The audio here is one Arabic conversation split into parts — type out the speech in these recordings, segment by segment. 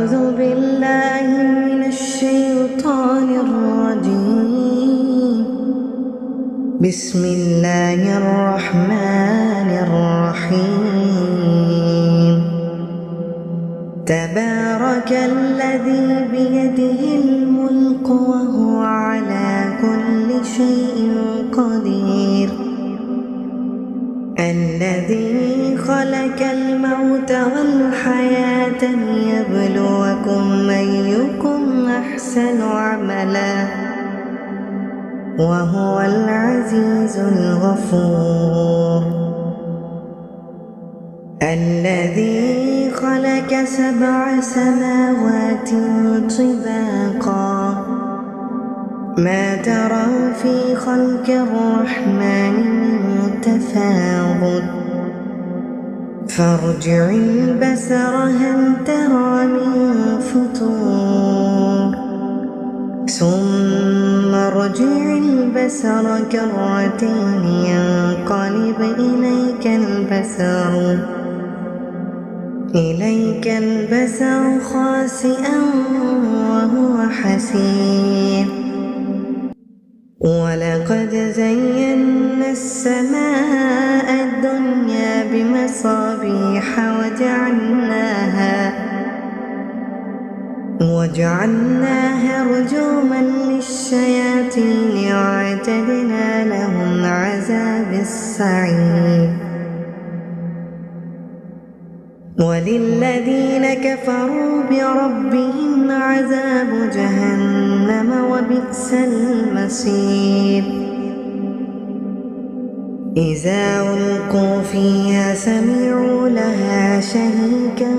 أعوذ بالله من الشيطان الرجيم. بسم الله الرحمن الرحيم. تبارك الذي بيده الملك وهو على كل شيء قدير. الذي خلق الموت والحياة ليبلوكم أيكم أحسن عملا وهو العزيز الغفور. الذي خلق 7 سماوات طباقا ما ترى في خلق الرحمن من تفاوت فارجع البصر هل ترى من فطور ثم ارجع البصر كرتين ينقلب إليك البصر خاسئا وهو حسير. ولقد زينا السماء الدنيا بمصابيح وجعلناها رجوما للشياطين وأعتدنا لهم عذاب السعير. وللذين كفروا بربهم عذاب جهنم وبئس المصير. إذا ألقوا فيها سمعوا لها شهيقا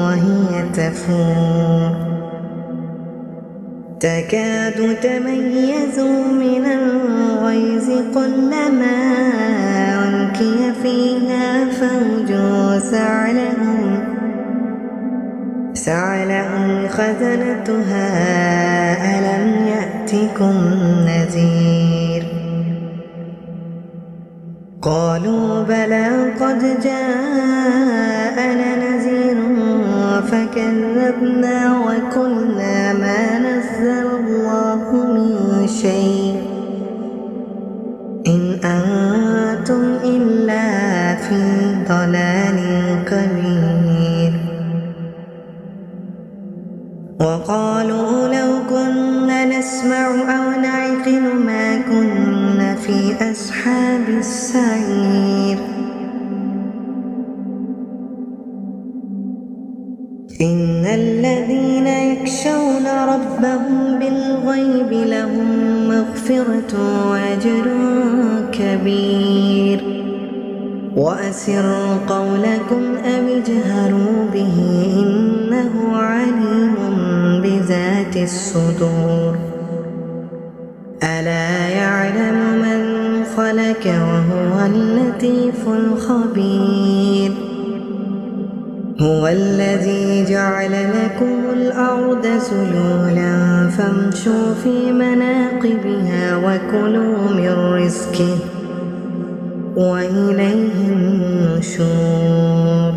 وهي تفور تكاد تميز من الغيظ كلما ألقي فيها فوج سألهم خزنتها ألم يأتكم نذير. قالوا بلى قد جاءنا نذير فكذبنا وقلنا ما نزل الله من شيء إن أنتم إلا في ضلال كبير. وقالوا لو كنا نسمع أو نعقل ما كنا في أصحاب السعير. إن الذين يخشون ربهم بالغيب لهم مغفرة وأجر كبير. وأسروا قولكم أو اجهروا به إنه عليم بذات الصدور. ألا يعلم من خلق وهو اللطيف الخبير. هو الذي جعل لكم الأرض ذلولا فامشوا في مناقبها وكلوا من رزقه وإليه النشور.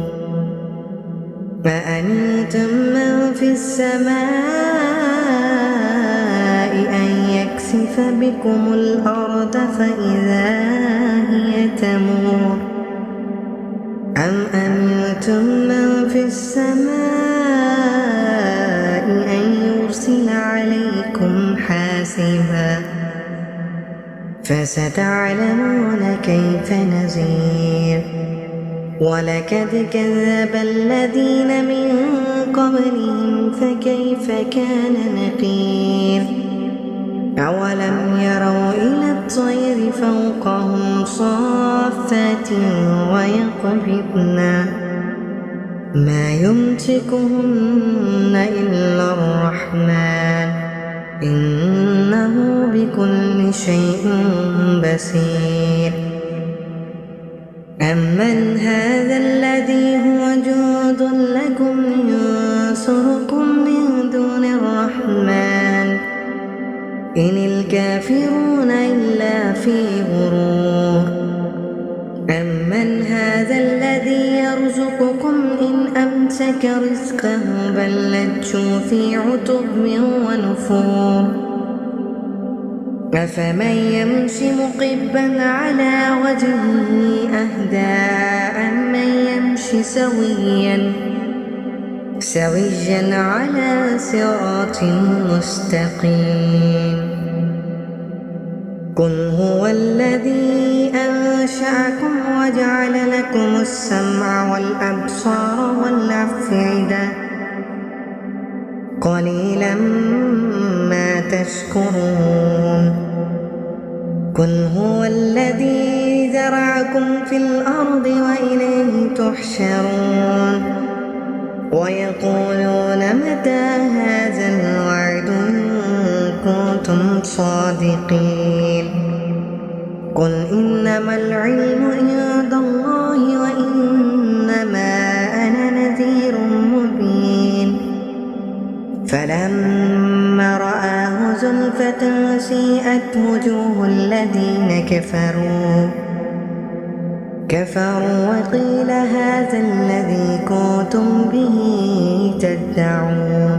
أأمنتم من في السماء أن يكسف بكم الأرض فإذا هي تمور أم أمنتم من في السماء أن يرسل عليكم حاسبا فستعلمون كيف نذير. ولقد كذب الذين من قبلهم فكيف كان نكير. أولم يروا إلى الطير فوقهم صافات ويقبضن ما يمسكهن إلا الرحمن إنه بكل شيء بصير. أمن هذا الذي هو جند لكم ينصركم من دون الرحمن إن الكافرون إلا في غرور. أمن هذا الذي يرزقكم إن أمسك يسألونك رزقه بل لجوا في عتب ونفور أفمن يمشي مقبا على وجهه أهدى أمن يمشي سويا على صراط مستقيم قل هو الذي أنشأكم وجعل لكم السمع والأبصار والأفئدة قليلا ما تشكرون قل هو الذي ذرأكم في الأرض وإليه تحشرون ويقولون متى هذا الوعد إن كنتم صادقين قل إنما العلم عند الله وإنما أنا نذير مبين فلما رآه زلفة سيئت وجوه الذين كفروا وقيل هذا الذي كنتم به تدعون